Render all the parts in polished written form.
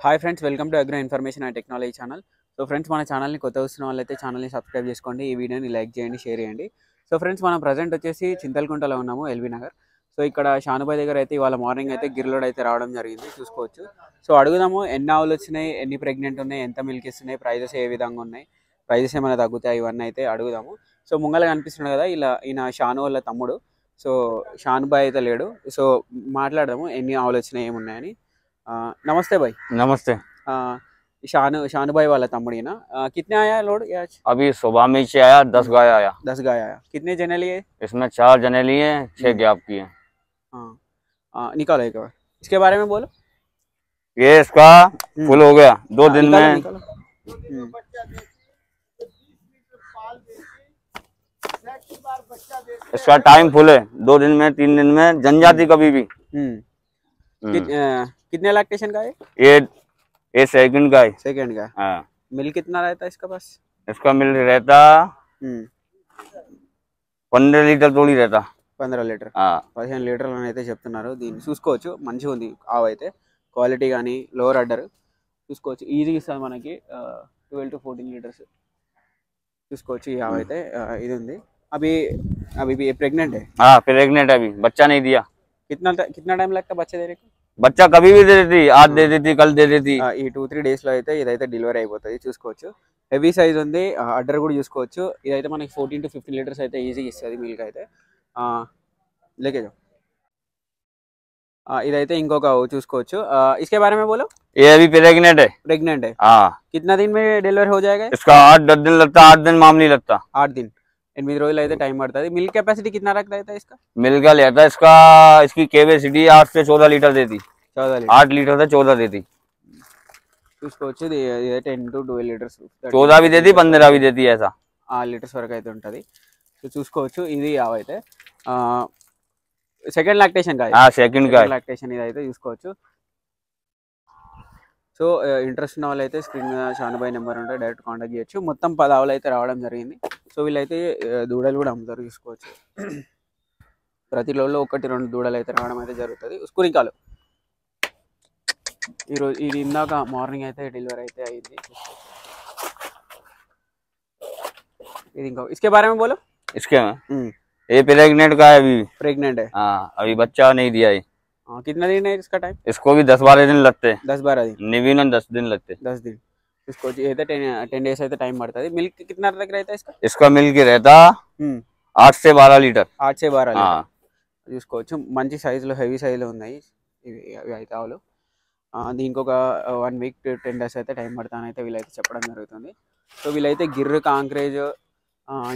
Hi friends, welcome to agro information and technology channel. So friends, మన ఛానల్ని కొత్త వస్తున్న వాళ్ళైతే ఛానల్ని సబ్స్క్రైబ్ చేసుకోండి, ఈ వీడియోని లైక్ చేయండి, షేర్ చేయండి. సో ఫ్రెండ్స్, మనం ప్రజెంట్ వచ్చేసి చింతలకుంటలో ఉన్నాము, ఎల్బీ నగర్. సో ఇక్కడ షానుబాయ్ దగ్గర అయితే ఇవాళ మార్నింగ్ అయితే గిర్లోడ్ అయితే రావడం జరిగింది, చూసుకోవచ్చు. సో అడుగుదాము ఎన్ని ఆవులు వచ్చినాయి, ఎన్ని ప్రెగ్నెంట్ ఉన్నాయి, ఎంత మిల్క్ ఇస్తున్నాయి, ప్రైజెస్ ఏ విధంగా ఉన్నాయి, ప్రైజెస్ ఏమైనా తగ్గుతాయి, ఇవన్నీ అయితే అడుగుదాము. సో ముంగల కనిపిస్తున్నాడు కదా, ఈయన షాను వాళ్ళ తమ్ముడు. సో షానుబాయ్ అయితే లేడు, సో మాట్లాడదాము ఎన్ని ఆవులు వచ్చినాయి, ఏమున్నాయని. नमस्ते भाई। नमस्ते। शानू भाई वाला तमड़ीना कितने आया लोड आज? अभी सुबह में से आया 10 गाय आया। 10 गाय आया। कितने जने लिए? इसमें 4 जने लिए, 6 गैप किए। हाँ, निकालो एक बार इसके बारे में बोलो। ये इसका फुल हो गया 2 दिन में। इसका टाइम फुल है, 2 दिन में 3 दिन में जनजाति कभी भी। कितने लैक्टेशन का है ये सेकंड का है। सेकंड का। हाँ। मिल्क कितना रहता है इसका पास? इसका मिल्क रहता 15 లీటర్ తోడి रहता। 15 లీటర్। 15 లీటర్లు అయితే చెప్తున్నారు. దీన్ని చూసుకోవచ్చు, మంచిగా ఉంది ఆవు అయితే, క్వాలిటీ కానీ లోవర్ అడ్డర్ చూసుకోవచ్చు. ఈజీ ఇస్తుంది మనకి 12 to 14 లీటర్స్ చూసుకోవచ్చు. ఈ ఆవు అయితే ఇది ఉంది. अभी प्रेग्नेंट है? हाँ, प्रेग्नेंट है, अभी बच्चा नहीं दिया। कितना टाइम लगता है बच्चे देने को? बच्चा कभी भी दे देती, आज दे देती, कल दे देती। ఈ 2-3 డేస్ లో అయితే ఇదైతే డెలివరీ అయిపోతుంది, చూసుకోవచ్చు. హెవీ సైజ్ ఉంది, అడ్డర్ కూడా చూసుకోవచ్చు. ఇదైతే మనకి 14 to 15 లీటర్స్ అయితే ఈజీగా ఇస్తుంది మిల్క్ అయితే. లేకే ఇదైతే ఇంకొక చూసుకోవచ్చు. इसके बारे में बोलो। ये अभी प्रेग्नेंट है। प्रेग्नेंट है? हाँ। कितना दिन में डिलीवर हो जाएगा? इसका 8-10 दिन लगता, 8 दिन मामूली लगता। 8 दिन 8 రోజులు అయితే టైం పడుతుంది. మిల్క్ కెపాసిటీ कितना रखता है इसका? मिल्क का लेता इसका, इसकी कैपेसिटी 8 से 14 लीटर देती। 8 लीटर से 14 देती। చూసుకోవచ్చు. ఇది 10 to 12 లీటర్స్, 14 भी देती, 15 भी देती, ऐसा లీటర్స్ వరకు అయితే ఉంటుంది. సో చూసుకోవచ్చు. ఇది అయితే సెకండ్ లాక్టేషన్ గా. సెకండ్ లాక్టేషన్ ఇది అయితే చూసుకోవచ్చు. సో ఇంట్రెస్ట్ ఉన్న వాళ్ళు అయితే స్క్రీన్ మీద షానుబాయ్ నెంబర్ ఉంటే డైరెక్ట్ కాంటాక్ట్ చేయొచ్చు. మొత్తం 10 ఆవులు అయితే రావడం జరిగింది. సో వీళ్ళైతే దూడలు కూడా అమ్ముతారు, చూసుకోవచ్చు. ప్రతి రోజులో 1-2 దూడలు అయితే రావడం అయితే జరుగుతుంది. ఉస్కూరికాలు ఈరోజు ఇది ఇందాక మార్నింగ్ అయితే డెలివరీ అయితే అయింది. ఇది ఇంకో इसके बारे में बोलो। इसके ये प्रेग्नेंट का है, अभी प्रेग्नेंट है। अभी बच्चा नहीं दिया है। कितना दिन है इसका टाइम? इसको भी 10-12 दिन लगते। 10-12 दिन। निवीन 10 दिन लगते। 10 दिन। इसको ये 10 डेज అయితే టైం పడుతుంది. మిల్క్ कितना तक रहता है इसका? इसका मिल्क रहता 8 से 12 లీటర్। 8 से 12 లీటర్ చూసుకోవచ్చు. మంచి సైజులో, హెవీ సైజులో ఉన్నాయి ఇవి అయితే ఆవులు. దీనికి ఒక 1 week to 10 days అయితే టైం పడతానని అయితే వీళ్ళైతే చెప్పడం జరుగుతుంది. సో వీళ్ళైతే గిర్రు, కాంక్రేజ్,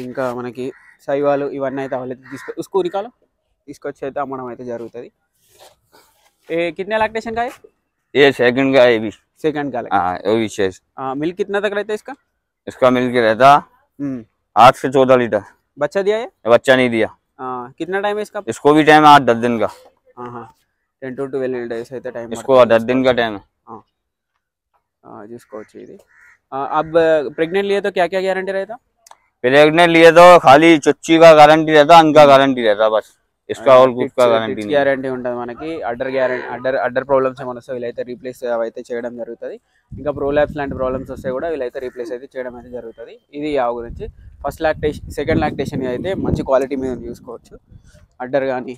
ఇంకా మనకి సైవాలు ఇవన్నీ అయితే ఆవులు ఉస్కూరికాలు తీసుకొచ్చి అయితే అమ్మడం అయితే జరుగుతుంది. कितने लैक्टेशन का है? ये सेकंड का है, भी सेकंड का। वो भी शेष। मिल्क कितना तक रहता है इसका? इसका मिल्क रहता 8 से 14 लीटर। बच्चा दिया है? बच्चा नहीं दिया। कितना टाइम है इसका? इसको भी टाइम 8-10 दिन का। 10 to 12 days అయితే టైం. इसको 10 दिन का टाइम है। చూసుకోవచ్చు. ఇది अब प्रेग्नेंट लिए तो क्या क्या गारंटी रहता? प्रेग्नेंट लिए तो खाली चुच्ची का गारंटी रहता, अनका गारंटी रहता, बस इसका और कुछ का गारंटी नहीं। గ్యారంటీ ఉంటుంది మనకి. అడ్డర్ గ్యారంటీ, అడ్డర్ ప్రాబ్లమ్స్ ఏమైనా వస్తే వీళ్ళైతే రీప్లేస్ అయితే చేయడం జరుగుతుంది. ఇంకా ప్రోలాప్స్ లాంటి ప్రాబ్లమ్స్ వస్తే కూడా వీళ్ళైతే రీప్లేస్ అయితే చేయడం అయితే జరుగుతుంది. ఇది ఆవు గురించి. ఫస్ట్ లాక్టేషన్, సెకండ్ లాక్టేషన్ అయితే మంచి క్వాలిటీ మీద చూసుకోవచ్చు. అడ్డర్ కానీ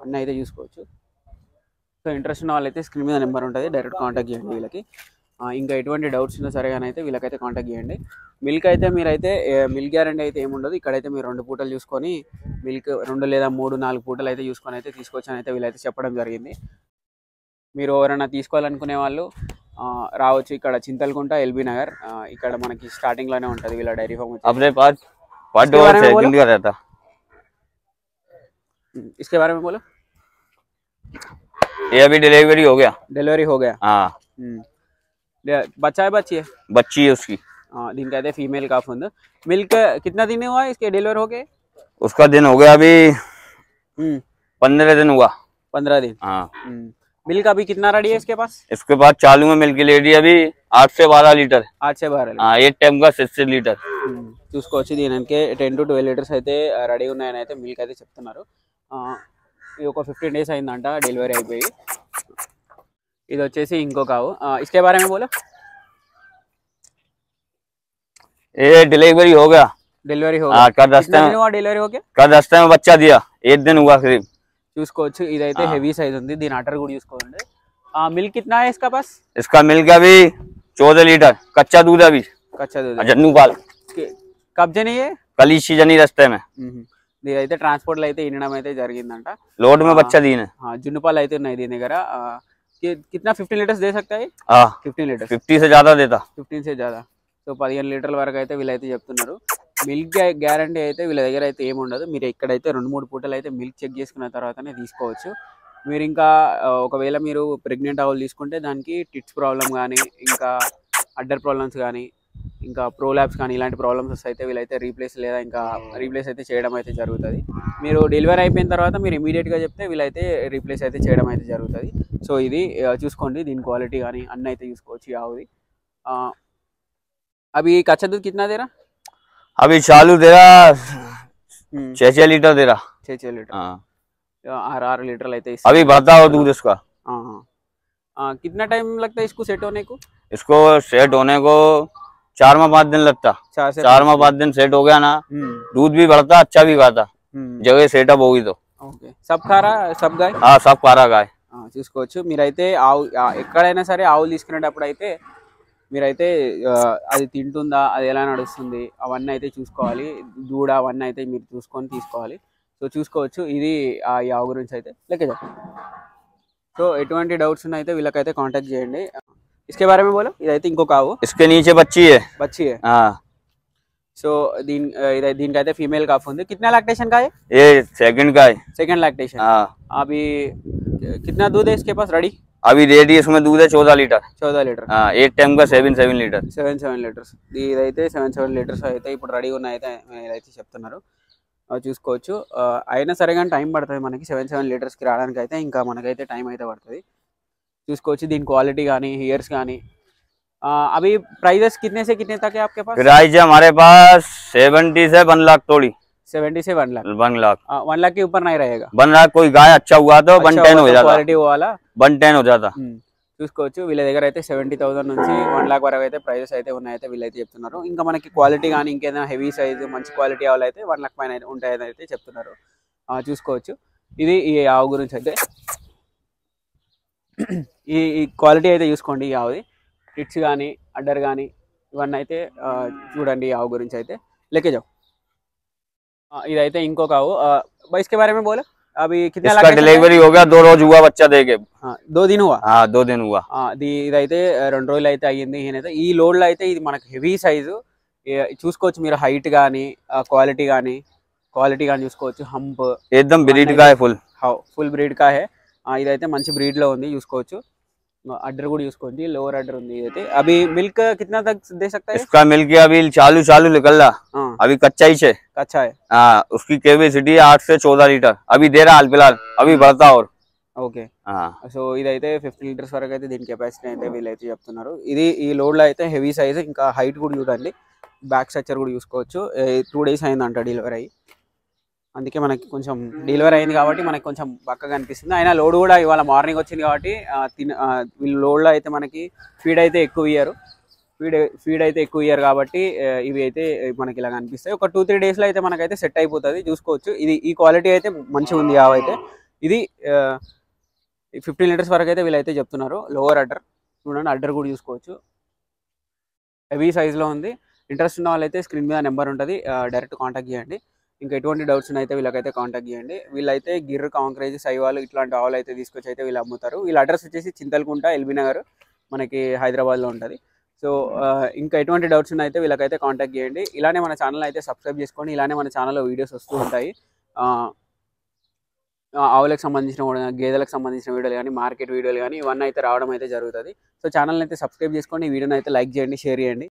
అన్నీ అయితే చూసుకోవచ్చు. సో ఇంట్రెస్ట్ ఉన్న వాళ్ళైతే స్క్రీన్ మీద నెంబర్ ఉంటుంది, డైరెక్ట్ కాంటాక్ట్ చేయండి వీళ్ళకి. ఇంకా ఎటువంటి డౌట్స్ ఉన్నా సరే కానీ అయితే వీళ్ళకైతే కాంటాక్ట్ చేయండి. మిల్క్ అయితే మీరైతే మిల్క్ గ్యారంటీ అయితే ఏముండదు. ఇక్కడైతే మీరు 2 పూటలు చూసుకొని మిల్క్ 2 లేదా 3-4 పూటలు అయితే చూసుకొని అయితే తీసుకొచ్చాను అయితే వీళ్ళైతే చెప్పడం జరిగింది. మీరు ఎవరైనా తీసుకోవాలనుకునే వాళ్ళు రావచ్చు. ఇక్కడ చింతలకుంట, ఎల్బీ నగర్, ఇక్కడ మనకి స్టార్టింగ్ లోనే ఉంటుంది వీళ్ళ డైరీ ఫామ్. इसके बारे में बोलो। ये अभी डिलीवरी हो गया। डिलीवरी हो गया? हाँ। बच्चा है, बच्ची है? बच्ची है उसकी। దీనికి అయితే ఫీమేల్ కాఫ్ ఉంది. మిల్క్ कितना दिन हुआ है इसके डिलीवर हो गए? उसका दिन हो गया अभी 15 दिन हुआ। 15 दिन। हाँ। मिल्क अभी कितना रेडी है इसके पास? इसके पास चालू में मिल्क लेडी अभी 8 से 12 लीटर। 8 से 12 हाँ, एक टाइम का 6 लीटर చూసుకోవచ్చు. దీనికి 10 to 12 లీటర్స్ అయితే రెడీ ఉన్నాయని అయితే మిల్క్ అయితే చెప్తున్నారు. ఇది ఒక 15 days అయిందంట డెలివరీ అయిపోయి. ఇది వచ్చేసి ఇంకొక ఆవు इसके बारे में बोलो ये डिलीवरी हो गया డెలివరీ హో हाँ कल रास्ते में డెలివరీ ఓకే कल रास्ते में बच्चा दिया 1 दिन हुआ करीब చూసుకోవచ్చు ఇదైతే హెవీ సైజ్ ఉంది దీని అటర్ కూడా చూసుకోండి मिल्क कितना है इसका पास इसका मिल्क अभी 14 लीटर कच्चा दूध अभी कच्चा दूध जन्नू पाल कब जनी है कल ही सीजनी रास्ते में ఇదైతే ట్రాన్స్పోర్ట్ లో అయితే ఇనడం అయితే జరిగిందంట लोड में बच्चा दी ने జున్నుపాలు అయితే ఉన్నాయి దీని దగ్గర कितना 15 లీటర్స్ दे सकता है हाँ 15 లీటర్స్ 50 से ज्यादा देता 15 से ज्यादा సో 15 లీటర్ల వరకు అయితే వీళ్ళైతే చెప్తున్నారు మిల్క్ గ్యారంటీ అయితే వీళ్ళ దగ్గర అయితే ఏమి ఉండదు మీరు ఇక్కడైతే 2-3 పూటలు అయితే మిల్క్ చెక్ చేసుకున్న తర్వాతనే తీసుకోవచ్చు మీరు ఇంకా ఒకవేళ మీరు ప్రెగ్నెంట్ ఆవులు తీసుకుంటే దానికి టిట్స్ ప్రాబ్లం కానీ ఇంకా అడ్డర్ ప్రాబ్లమ్స్ కానీ ఇంకా ప్రోలాప్స్ కానీ ఇలాంటి ప్రాబ్లమ్స్ అయితే వీళ్ళైతే రీప్లేస్ లేదా ఇంకా రీప్లేస్ అయితే చేయడం అయితే జరుగుతుంది మీరు డెలివరీ అయిపోయిన తర్వాత మీరు ఇమీడియట్గా చెప్తే వీళ్ళైతే రీప్లేస్ అయితే చేయడం అయితే జరుగుతుంది సో ఇది చూసుకోండి దీని క్వాలిటీ కానీ అన్నీ అయితే చూసుకోవచ్చు ఈ ఆవుది अभी कच्चा दूध कितना दे रहा अभी चालू दे रहा 6 लीटर दे रहा 6 लीटर हाँ 6 लीटर लेते अभी बढ़ता हो दूध इसका कितना टाइम लगता है इसको सेट होने को इसको सेट होने को 4-5 दिन लगता 4-5 दिन सेट हो गया ना दूध भी बढ़ता अच्छा भी खाता जगह सेटअप होगी तो ఓకే सब खा रहा सब गाय हाँ सब खा रहा गाय చూసుకోవచ్చు మీరైతే ఆవు ఎక్కడైనా సరే ఆవులు తీసుకునేటప్పుడు అయితే మీరైతే అది తింటుందా అది ఎలా నడుస్తుంది అవన్నీ అయితే చూసుకోవాలి దూడ అవన్నీ అయితే మీరు చూసుకొని తీసుకోవాలి సో చూసుకోవచ్చు ఇది ఈ ఆవు గురించి అయితే లెక్క సో ఎటువంటి డౌట్స్ ఉన్నాయి అయితే వీళ్ళకైతే కాంటాక్ట్ చేయండి इसके बारे में बोलो ఇదైతే ఇంకొక ఆవు इसके नीचे बच्ची है हाँ సో దీనికైతే ఫీమేల్ కాఫ్ ఉంది कितना लैक्टेशन का है ये सेकंड का है सेकंड लैक्टेशन हाँ अभी कितना दूध है इसके पास रेडी अभी रेडी इसमें दूध है 14 लीटर 14 లీటర్ हाँ एक टाइम का 7 लीटर 7 లీటర్స్ ఇదైతే 7 లీటర్స్ అయితే ఇప్పుడు రెడీగా ఉన్నాయితే అయితే చెప్తున్నారు చూసుకోవచ్చు అయినా సరే కానీ టైం పడుతుంది మనకి 7 లీటర్స్కి రావడానికి అయితే ఇంకా మనకైతే టైం అయితే పడుతుంది చూసుకోవచ్చు దీని క్వాలిటీ కానీ హియర్స్ కానీ अभी प्राइजेस कितने से कितने तक है आपके पास प्राइस है हमारे पास 70 से 1 लाख तोड़ी 70 से 1 लाख 1 लाख 1 लाख के ऊपर नहीं रहेगा 1 लाख कोई गाय अच्छा हुआ तो 110 हो जाता क्वालिटी वाला 110 हो जाता చూసుకోవచ్చు వీళ్ళ దగ్గర అయితే 70,000 నుంచి 1 లాక్ వరకు అయితే ప్రైజెస్ అయితే ఉన్నాయితే వీళ్ళైతే చెప్తున్నారు ఇంకా మనకి క్వాలిటీ కానీ ఇంకేదైనా హెవీ సైజ్ మంచి క్వాలిటీ ఆవులు అయితే 1 లాక్ పైన ఉంటాయని అయితే చెప్తున్నారు చూసుకోవచ్చు ఇది ఈ ఆవు గురించి అయితే ఈ క్వాలిటీ అయితే చూసుకోండి ఈ ఆవుది టిట్స్ కానీ అడ్డర్ కానీ ఇవన్నీ అయితే చూడండి ఆవు గురించి అయితే लेके जाओ ఇదైతే ఇంకొక ఆవు भाई इसके बारे में बोलो अभी कितना इसका डिलीवरी हो गया 2 रोज हुआ बच्चा देके 2 दिन हुआ हाँ 2 दिन हुआ ఇదైతే 2 రోజులు అయితే అయ్యింది ఈయనైతే ఈ లోడ్ లో అయితే ఇది మనకు హెవీ సైజు చూసుకోవచ్చు మీరు హైట్ కానీ క్వాలిటీ కానీ చూసుకోవచ్చు హంప్ एकदम ब्रीड का है फुल ब्रीड का है ఇదైతే మంచి బ్రీడ్ లో ఉంది చూసుకోవచ్చు अड्डर కూడా చూసుకోండి లోవర్ अड्डर ఉంది ఇదైతే अभी मिल्क कितना तक दे सकता है इसका मिल्क अभी चालू निकल रहा अभी कच्चा ही है कच्चा है हाँ उसकी कैपेसिटी 8 से 14 लीटर अभी दे रहा हाल फिलहाल अभी बढ़ता और ఓకే సో ఇదైతే 50 లీటర్స్ వరకు అయితే దీని కెపాసిటీ అయితే వీళ్ళైతే చెప్తున్నారు ఇది ఈ లోడ్ లో అయితే హెవీ సైజ్ ఇంకా హైట్ కూడా చూడండి బ్యాక్ స్ట్రక్చర్ కూడా చూసుకోవచ్చు 2 డేస్ అయిందంట డెలివరీ అయ్యి అందుకే మనకి కొంచెం డెలివరీ అయింది కాబట్టి మనకి కొంచెం బక్కగా అనిపిస్తుంది అయినా లోడ్ కూడా ఇవాళ మార్నింగ్ వచ్చింది కాబట్టి వీళ్ళు లోడ్లో అయితే మనకి ఫీడ్ అయితే ఎక్కువ ఇయ్యారు కాబట్టి ఇవి అయితే మనకి ఇలా కనిపిస్తాయి ఒక 2-3 డేస్లో అయితే మనకైతే సెట్ అయిపోతుంది చూసుకోవచ్చు ఇది ఈ క్వాలిటీ అయితే మంచిగా ఉంది ఆవు అయితే ఇది 15 లీటర్స్ వరకు అయితే వీళ్ళైతే చెప్తున్నారు లోవర్ అడ్డర్ చూడండి అడ్డర్ కూడా చూసుకోవచ్చు హెవీ సైజ్లో ఉంది ఇంట్రెస్ట్ ఉన్న వాళ్ళైతే స్క్రీన్ మీద నెంబర్ ఉంటుంది డైరెక్ట్ కాంటాక్ట్ చేయండి ఇంకా ఎటువంటి డౌట్స్ అయితే వీళ్ళకైతే కాంటాక్ట్ చేయండి వీళ్ళైతే గిర్ర కాంక్రేజ్ సైవాలు ఇట్లాంటి ఆవులు అయితే తీసుకొచ్చి అయితే వీళ్ళు అమ్ముతారు వీళ్ళ అడ్రస్ వచ్చేసి చింతలకుంట ఎల్బీ నగర్ మనకి హైదరాబాద్లో ఉంటుంది సో ఇంకా ఎటువంటి డౌట్స్ అయితే వీళ్ళకైతే కాంటాక్ట్ చేయండి ఇలానే మన ఛానల్ అయితే సబ్స్క్రైబ్ చేసుకోండి ఇలానే మన ఛానల్లో వీడియోస్ వస్తూ ఉంటాయి ఆవులకు సంబంధించిన గేదెలకు సంబంధించిన వీడియోలు కానీ మార్కెట్ వీడియోలు కానీ ఇవన్నీ అయితే రావడం అయితే జరుగుతుంది సో ఛానల్ని అయితే సబ్స్క్రైబ్ చేసుకోండి ఈ వీడియోని అయితే లైక్ చేయండి షేర్ చేయండి